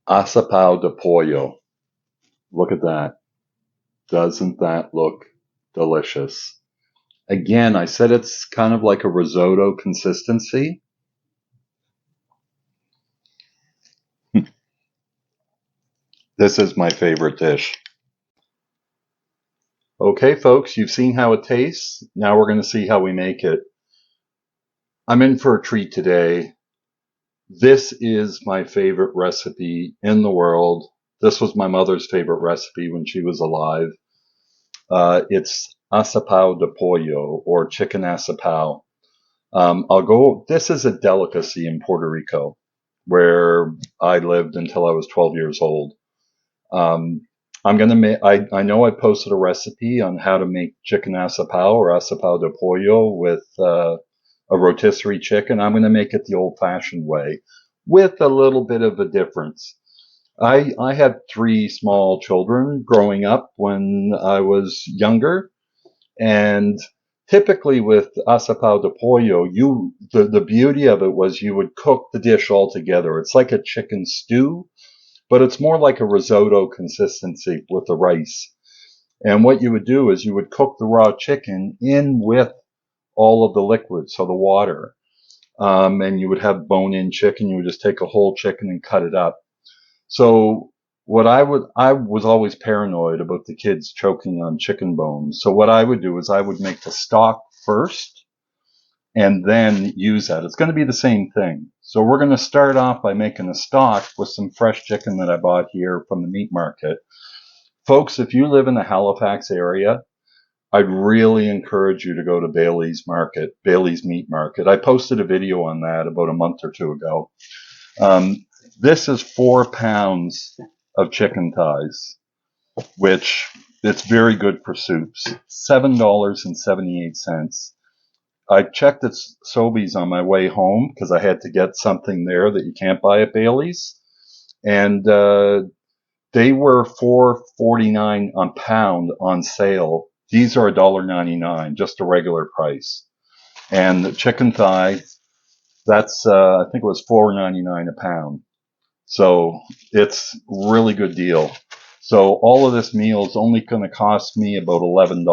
Asapao de Pollo. Look at that. Doesn't that look delicious? Again, I said it's kind of like a risotto consistency. This is my favorite dish. Okay, folks, you've seen how it tastes. Now we're going to see how we make it. I'm in for a treat today. This is my favorite recipe in the world. This was my mother's favorite recipe when she was alive. It's Asapao de Pollo, or chicken asapao. This is a delicacy in Puerto Rico, where I lived until I was 12 years old. Um, I know I posted a recipe on how to make chicken asapao or asapao de pollo with, a rotisserie chicken. I'm going to make it the old fashioned way with a little bit of a difference. I had three small children growing up when I was younger, and typically with asapao de pollo, the beauty of it was you would cook the dish all together. It's like a chicken stew, but it's more like a risotto consistency with the rice. And what you would do is you would cook the raw chicken in with all of the liquid, so the water. And you would have bone-in chicken. You would just take a whole chicken and cut it up. So I was always paranoid about the kids choking on chicken bones. So what I would do is I would make the stock first and then use that. It's going to be the same thing. So we're going to start off by making a stock with some fresh chicken that I bought here from the meat market. Folks, if you live in the Halifax area, I'd really encourage you to go to Bailey's Meat Market. I posted a video on that about a month or two ago. This is 4 pounds of chicken thighs, which it's very good for soups. $7.78. I checked at Sobeys on my way home because I had to get something there that you can't buy at Bailey's, and they were $4.49 a pound on sale. These are $1.99, just a regular price. And the chicken thigh, that's I think it was $4.99 a pound. So it's really good deal. So all of this meal is only going to cost me about $11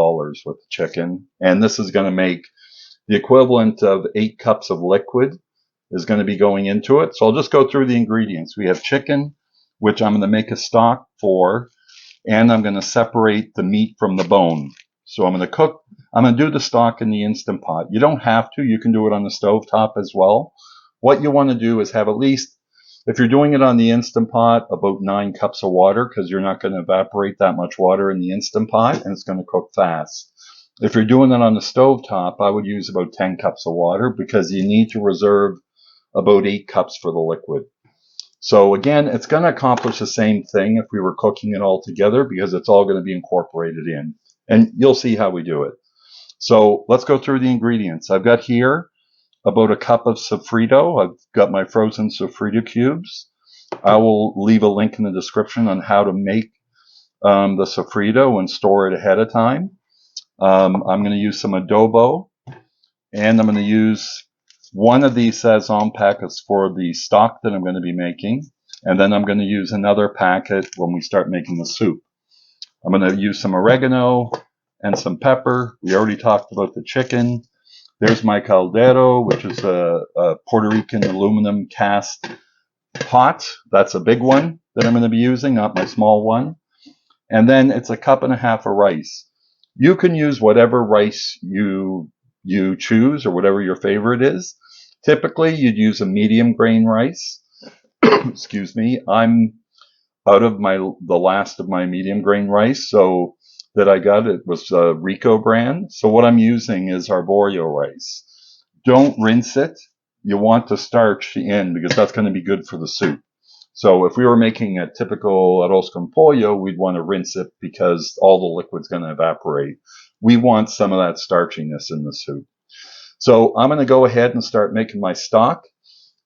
with the chicken, and this is going to make the equivalent of 8 cups of liquid is going to be going into it. So I'll just go through the ingredients. We have chicken, which I'm going to make a stock for, and I'm going to separate the meat from the bone. So I'm going to do the stock in the Instant Pot. You don't have to. You can do it on the stove top as well. What you want to do is have at least, if you're doing it on the Instant Pot, about 9 cups of water, because you're not going to evaporate that much water in the Instant Pot, and it's going to cook fast. If you're doing it on the stove top, I would use about 10 cups of water, because you need to reserve about 8 cups for the liquid. So again, it's going to accomplish the same thing if we were cooking it all together, because it's all going to be incorporated in. And you'll see how we do it. So let's go through the ingredients. I've got here about a cup of sofrito. I've got my frozen sofrito cubes. I will leave a link in the description on how to make the sofrito and store it ahead of time. I'm going to use some adobo, and I'm going to use one of these Sazon packets for the stock that I'm going to be making, and then I'm going to use another packet when we start making the soup. I'm going to use some oregano and some pepper. We already talked about the chicken. There's my caldero, which is a Puerto Rican aluminum cast pot. That's a big one that I'm going to be using, not my small one. And then it's a cup and a half of rice. You can use whatever rice you choose, or whatever your favorite is. Typically, you'd use a medium grain rice. Excuse me. I'm out of the last of my medium grain rice, so that I got, it was a Rico brand. So what I'm using is arborio rice. Don't rinse it. You want the starch in, because that's going to be good for the soup. So if we were making a typical arroz con pollo, we'd want to rinse it because all the liquid's going to evaporate. We want some of that starchiness in the soup. So I'm going to go ahead and start making my stock.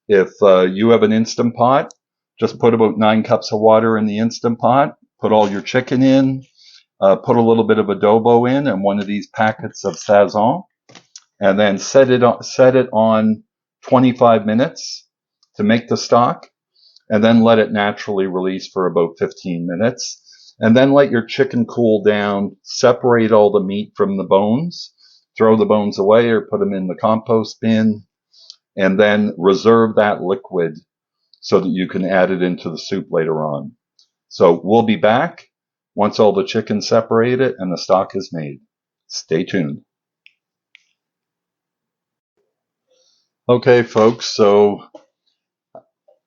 If you have an Instant Pot, just put about 9 cups of water in the Instant Pot. Put all your chicken in. Put a little bit of adobo in and one of these packets of Sazon. And then set it on 25 minutes to make the stock. and then let it naturally release for about 15 minutes. And then let your chicken cool down, separate all the meat from the bones, throw the bones away or put them in the compost bin, and then reserve that liquid so that you can add it into the soup later on. So we'll be back once all the chicken's separated and the stock is made. Stay tuned. Okay, folks, so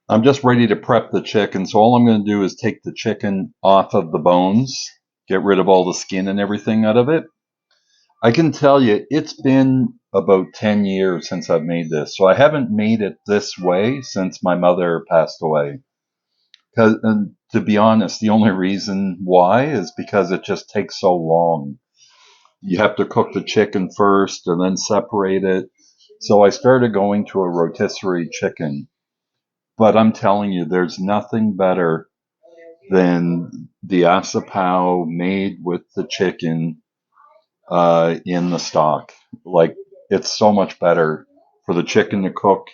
I'm just ready to prep the chicken. So all I'm going to do is take the chicken off of the bones, get rid of all the skin and everything out of it. I can tell you it's been about 10 years since I've made this. So I haven't made it this way since my mother passed away. And to be honest, the only reason why is because it just takes so long. You have to cook the chicken first and then separate it. So I started going to a rotisserie chicken. But I'm telling you, there's nothing better than the Asapao made with the chicken in the stock. Like, it's so much better for the chicken to cook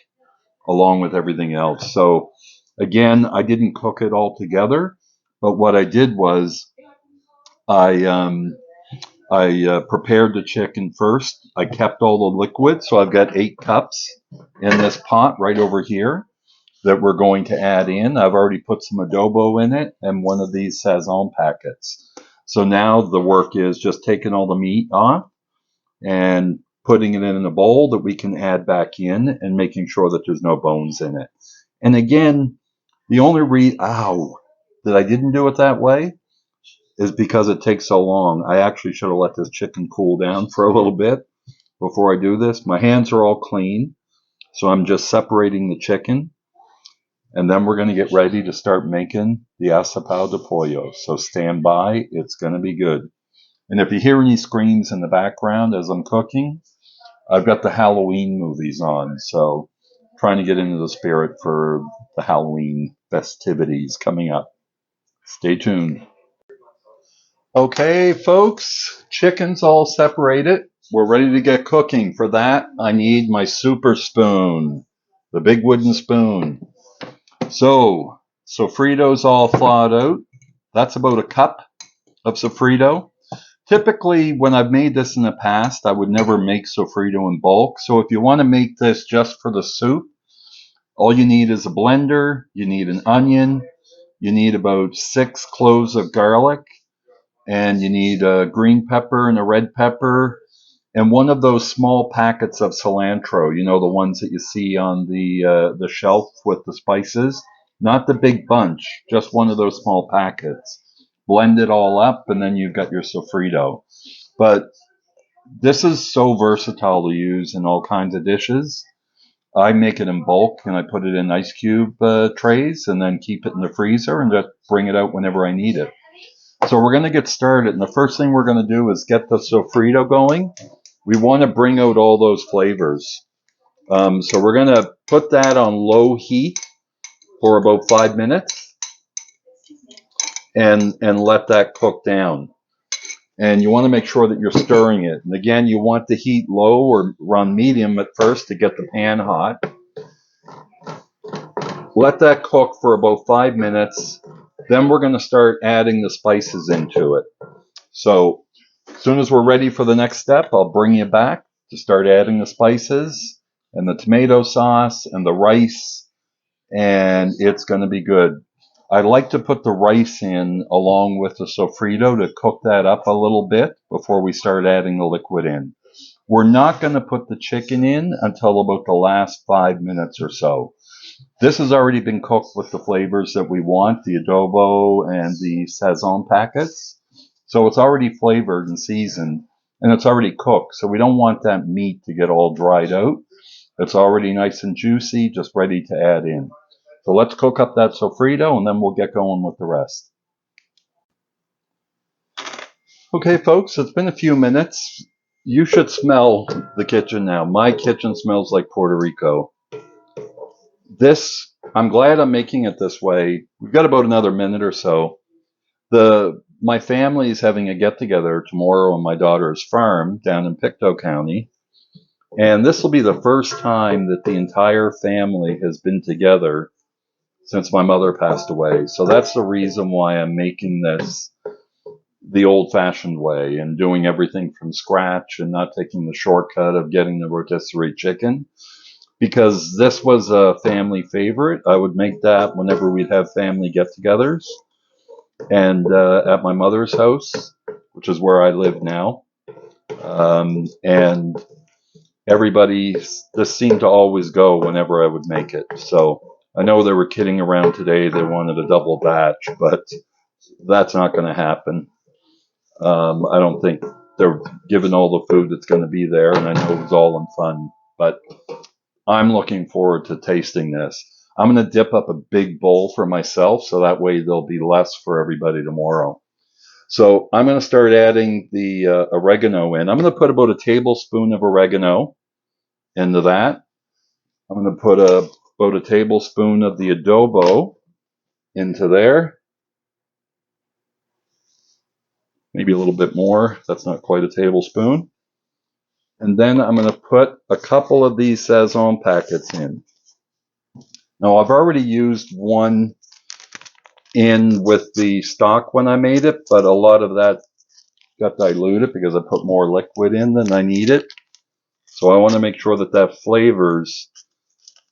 along with everything else. So again, I didn't cook it all together, but what I did was I prepared the chicken first. I kept all the liquid, so I've got 8 cups in this pot right over here that we're going to add in. I've already put some adobo in it and one of these Sazon packets. So now the work is just taking all the meat off and putting it in a bowl that we can add back in and making sure that there's no bones in it. And again, the only reason that I didn't do it that way is because it takes so long. I actually should have let this chicken cool down for a little bit before I do this. My hands are all clean, so I'm just separating the chicken. And then we're going to get ready to start making the Asapao de Pollo. So stand by. It's going to be good. And if you hear any screams in the background as I'm cooking, I've got the Halloween movies on. So trying to get into the spirit for the Halloween festivities coming up. Stay tuned. Okay, folks, chicken's all separated. We're ready to get cooking. For that, I need my super spoon, the big wooden spoon. So, sofrito's all thawed out. That's about a cup of sofrito. Typically, when I've made this in the past, I would never make sofrito in bulk. So if you want to make this just for the soup, all you need is a blender, you need an onion, you need about 6 cloves of garlic, and you need a green pepper and a red pepper, and one of those small packets of cilantro, you know, the ones that you see on the shelf with the spices. Not the big bunch, just one of those small packets. Blend it all up, and then you've got your sofrito. But this is so versatile to use in all kinds of dishes. I make it in bulk, and I put it in ice cube trays, and then keep it in the freezer, and just bring it out whenever I need it. So we're going to get started, and the first thing we're going to do is get the sofrito going. We want to bring out all those flavors. So we're going to put that on low heat for about 5 minutes and let that cook down. And you want to make sure that you're stirring it. And again, you want the heat low or run medium at first to get the pan hot. Let that cook for about 5 minutes. Then we're going to start adding the spices into it. So as soon as we're ready for the next step, I'll bring you back to start adding the spices and the tomato sauce and the rice, and it's going to be good. I like to put the rice in along with the sofrito to cook that up a little bit before we start adding the liquid in. We're not going to put the chicken in until about the last 5 minutes or so. This has already been cooked with the flavors that we want, the adobo and the Sazon packets. So it's already flavored and seasoned, and it's already cooked. So we don't want that meat to get all dried out. It's already nice and juicy, just ready to add in. So let's cook up that sofrito, and then we'll get going with the rest. Okay, folks, it's been a few minutes. You should smell the kitchen now. My kitchen smells like Puerto Rico. I'm glad I'm making it this way. We've got about another minute or so. My family is having a get-together tomorrow on my daughter's farm down in Pictou County. And this will be the first time that the entire family has been together since my mother passed away. So that's the reason why I'm making this the old-fashioned way and doing everything from scratch and not taking the shortcut of getting the rotisserie chicken. Because this was a family favorite. I would make that whenever we'd have family get-togethers. And at my mother's house, which is where I live now. And this seemed to always go whenever I would make it. So I know they were kidding around today. They wanted a double batch, but that's not going to happen. I don't think they're given all the food that's going to be there, and I know it was all in fun. But I'm looking forward to tasting this. I'm going to dip up a big bowl for myself, so that way there'll be less for everybody tomorrow. So I'm going to start adding the oregano in. I'm going to put about a tablespoon of oregano into that. I'm going to put about a tablespoon of the adobo into there. Maybe a little bit more. That's not quite a tablespoon. And then I'm going to put a couple of these Sazon packets in. Now, I've already used one in with the stock when I made it, but a lot of that got diluted because I put more liquid in than I needed. So I want to make sure that that flavors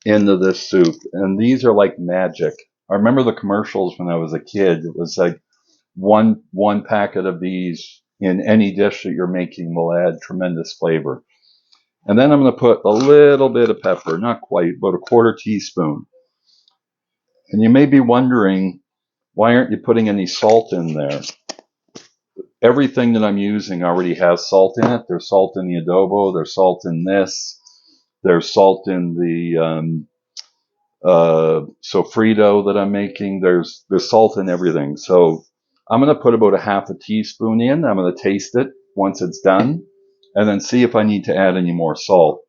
into this soup. And these are like magic. I remember the commercials when I was a kid. It was like one packet of these in any dish that you're making will add tremendous flavor. And then I'm going to put a little bit of pepper, not quite, but a quarter teaspoon. And you may be wondering, why aren't you putting any salt in there? Everything that I'm using already has salt in it. There's salt in the adobo. There's salt in this. There's salt in the sofrito that I'm making. There's salt in everything. So I'm going to put about a half a teaspoon in. I'm going to taste it once it's done and then see if I need to add any more salt.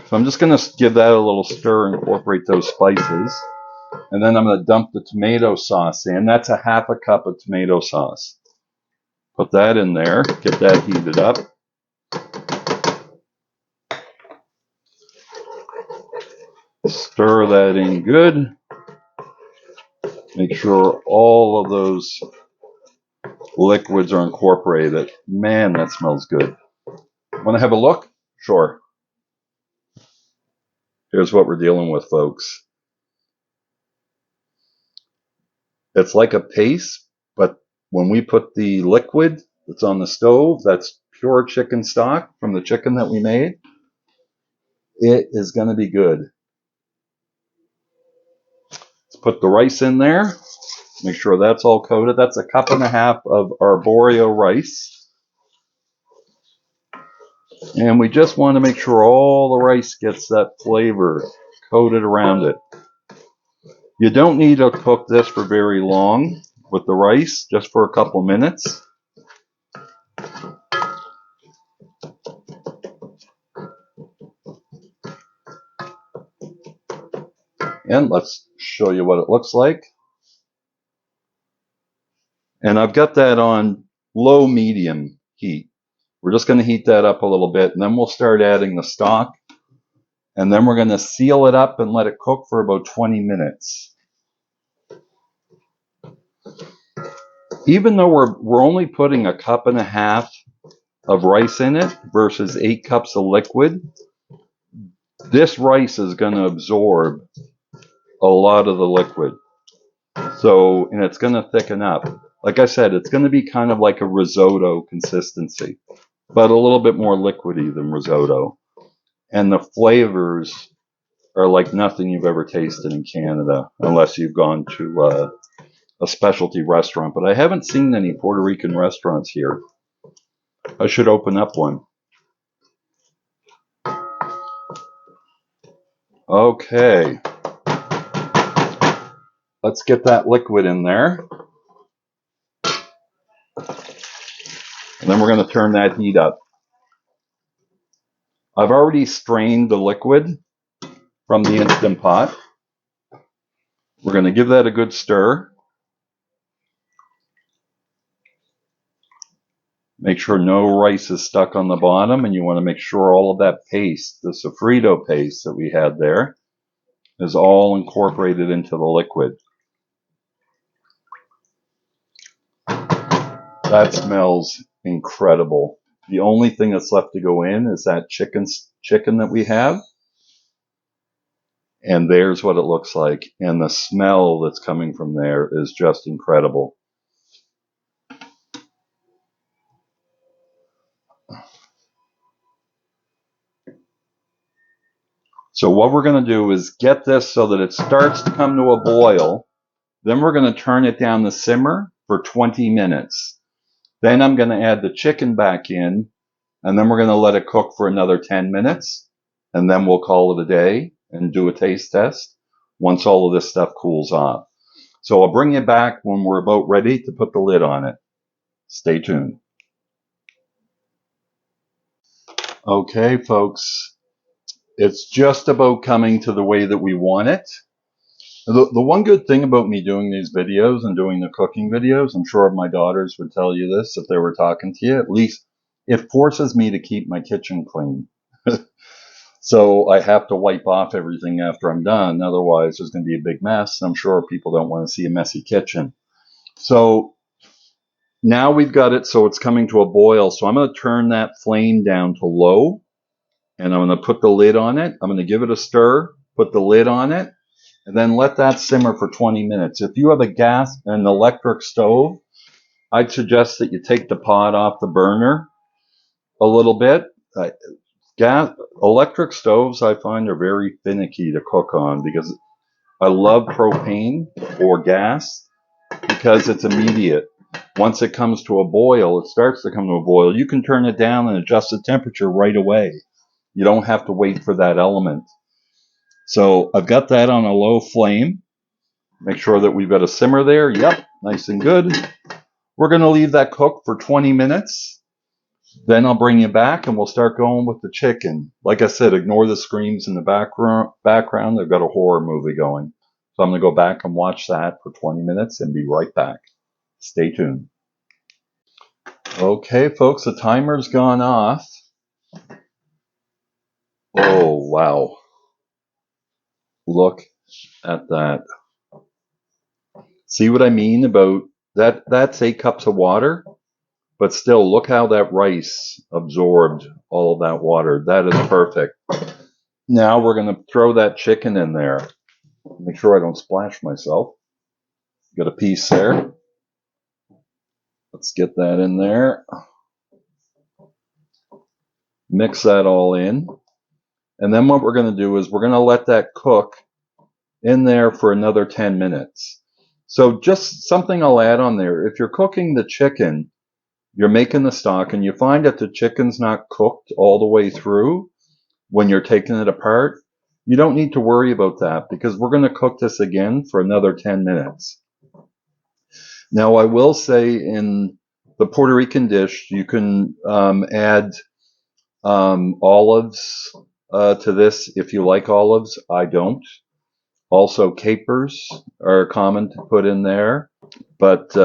So I'm just going to give that a little stir and incorporate those spices. And then I'm going to dump the tomato sauce in. That's a half a cup of tomato sauce. Put that in there. Get that heated up. Stir that in good. Make sure all of those liquids are incorporated. Man, that smells good. Want to have a look? Sure. Here's what we're dealing with, folks. It's like a paste, but when we put the liquid that's on the stove, that's pure chicken stock from the chicken that we made, it is going to be good. Let's put the rice in there. Make sure that's all coated. That's a cup and a half of arborio rice. And we just want to make sure all the rice gets that flavor coated around it. You don't need to cook this for very long with the rice, just for a couple minutes. And let's show you what it looks like. And I've got that on low-medium heat. We're just going to heat that up a little bit, and then we'll start adding the stock. And then we're going to seal it up and let it cook for about 20 minutes. Even though we're only putting a cup and a half of rice in it versus 8 cups of liquid, this rice is going to absorb a lot of the liquid. So, and it's going to thicken up. Like I said, it's going to be kind of like a risotto consistency, but a little bit more liquidy than risotto. And the flavors are like nothing you've ever tasted in Canada, unless you've gone to a specialty restaurant. But I haven't seen any Puerto Rican restaurants here. I should open up one. Okay. Let's get that liquid in there. And then we're going to turn that heat up. I've already strained the liquid from the Instant Pot. We're going to give that a good stir. Make sure no rice is stuck on the bottom, and you want to make sure all of that paste, the sofrito paste that we had there, is all incorporated into the liquid. That smells incredible. The only thing that's left to go in is that chicken that we have. And there's what it looks like. And the smell that's coming from there is just incredible. So what we're going to do is get this so that it starts to come to a boil. Then we're going to turn it down to simmer for 20 minutes. Then I'm going to add the chicken back in, and then we're going to let it cook for another 10 minutes, and then we'll call it a day and do a taste test once all of this stuff cools off. So I'll bring you back when we're about ready to put the lid on it. Stay tuned. Okay, folks, it's just about coming to the way that we want it. The one good thing about me doing these videos and doing the cooking videos, I'm sure my daughters would tell you this if they were talking to you, at least it forces me to keep my kitchen clean. So I have to wipe off everything after I'm done. Otherwise, there's going to be a big mess. I'm sure people don't want to see a messy kitchen. So now we've got it so it's coming to a boil. So I'm going to turn that flame down to low, and I'm going to put the lid on it. I'm going to give it a stir, put the lid on it, and then let that simmer for 20 minutes. If you have an electric stove, I'd suggest that you take the pot off the burner a little bit. Electric stoves, I find, are very finicky to cook on because I love propane or gas because it's immediate. Once it comes to a boil, it starts to come to a boil, you can turn it down and adjust the temperature right away. You don't have to wait for that element. So I've got that on a low flame. Make sure that we've got a simmer there. Yep, nice and good. We're going to leave that cook for 20 minutes. Then I'll bring you back and we'll start going with the chicken. Like I said, ignore the screams in the background. They've got a horror movie going. So I'm going to go back and watch that for 20 minutes and be right back. Stay tuned. Okay, folks, the timer's gone off. Oh, wow. Look at that. See what I mean about that? That's 8 cups of water. But still, look how that rice absorbed all of that water. That is perfect. Now we're going to throw that chicken in there. Make sure I don't splash myself. Got a piece there. Let's get that in there. Mix that all in. And then what we're going to do is we're going to let that cook in there for another 10 minutes. So just something I'll add on there. If you're cooking the chicken, you're making the stock, and you find that the chicken's not cooked all the way through when you're taking it apart, you don't need to worry about that because we're going to cook this again for another 10 minutes. Now, I will say in the Puerto Rican dish, you can add olives to this if you like olives. I don't. Also, capers are common to put in there, but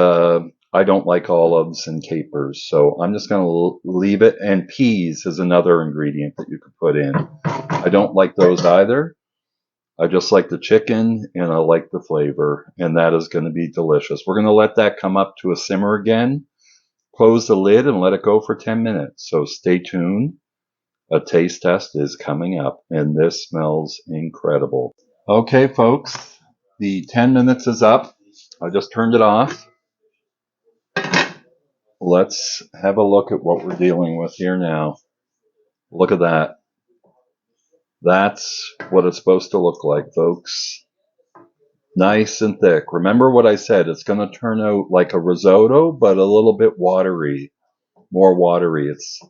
I don't like olives and capers, so I'm just going to leave it. And peas is another ingredient that you could put in. I don't like those either. I just like the chicken, and I like the flavor, and that is going to be delicious. We're going to let that come up to a simmer again, close the lid, and let it go for 10 minutes. So stay tuned. A taste test is coming up, and this smells incredible. Okay, folks, the 10 minutes is up. I just turned it off. Let's have a look at what we're dealing with here now. Look at that. That's what it's supposed to look like, folks. Nice and thick. Remember what I said, it's going to turn out like a risotto, but a little bit watery, more watery. It's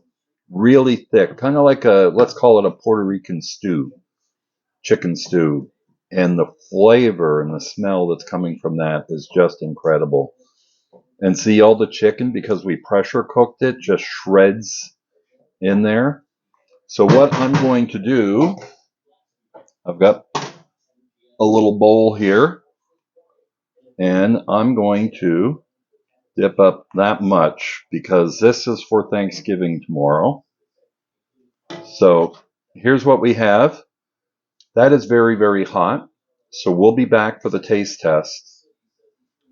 really thick, kind of like let's call it a Puerto Rican stew, chicken stew. And the flavor and the smell that's coming from that is just incredible. And see, all the chicken, because we pressure cooked it, just shreds in there. So what I'm going to do, I've got a little bowl here, and I'm going to dip up that much because this is for Thanksgiving tomorrow. So here's what we have. That is very, very hot. So we'll be back for the taste test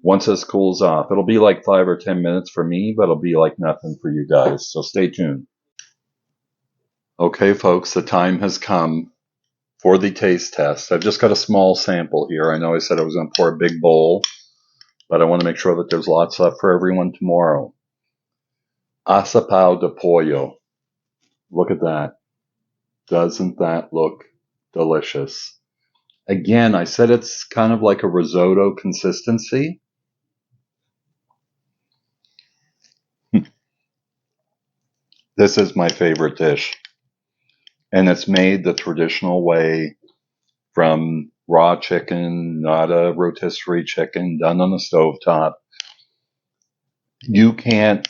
Once this cools off, it'll be like 5 or 10 minutes for me, but it'll be like nothing for you guys. So stay tuned. Okay, folks, the time has come for the taste test. I've just got a small sample here. I know I said I was going to pour a big bowl, but I want to make sure that there's lots left for everyone tomorrow. Asapao de Pollo. Look at that. Doesn't that look delicious? Again, I said it's kind of like a risotto consistency. This is my favorite dish. And it's made the traditional way from raw chicken, not a rotisserie chicken, done on the stovetop. You can't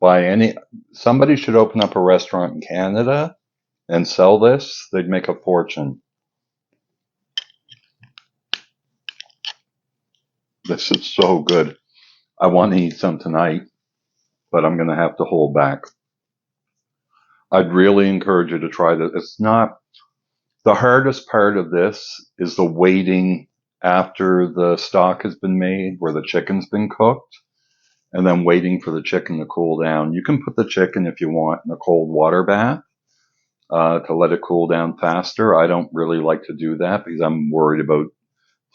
buy any. Somebody should open up a restaurant in Canada and sell this. They'd make a fortune. This is so good. I want to eat some tonight, but I'm going to have to hold back. I'd really encourage you to try this. It's not the hardest part of this is the waiting after the stock has been made, where the chicken's been cooked, and then waiting for the chicken to cool down. You can put the chicken, if you want, in a cold water bath to let it cool down faster. I don't really like to do that because I'm worried about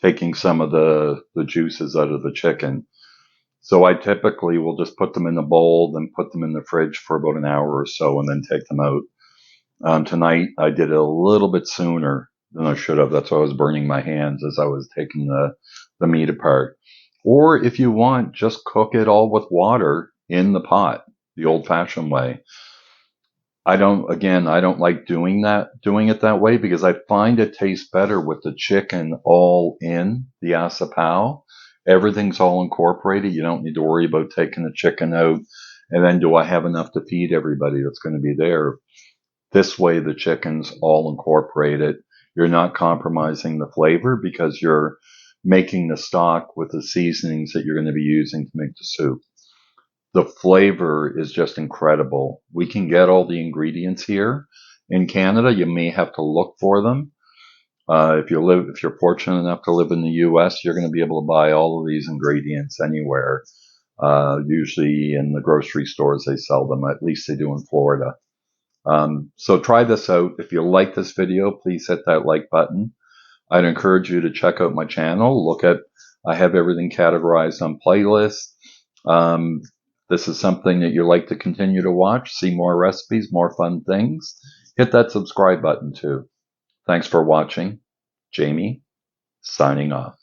taking some of the juices out of the chicken. So I typically will just put them in a bowl, then put them in the fridge for about an hour or so, and then take them out. Tonight I did it a little bit sooner than I should have. That's why I was burning my hands as I was taking the meat apart. Or if you want, just cook it all with water in the pot, the old-fashioned way. I don't like doing it that way because I find it tastes better with the chicken all in the asapao. Everything's all incorporated. You don't need to worry about taking the chicken out. And then do I have enough to feed everybody that's going to be there? This way, the chicken's all incorporated. You're not compromising the flavor because you're making the stock with the seasonings that you're going to be using to make the soup. The flavor is just incredible. We can get all the ingredients here in Canada. You may have to look for them. If you're fortunate enough to live in the U.S., you're going to be able to buy all of these ingredients anywhere. Usually in the grocery stores they sell them. At least they do in Florida. So try this out. If you like this video, please hit that like button. I'd encourage you to check out my channel. I have everything categorized on playlists. This is something that you like to continue to watch, see more recipes, more fun things. Hit that subscribe button too. Thanks for watching. Jamie, signing off.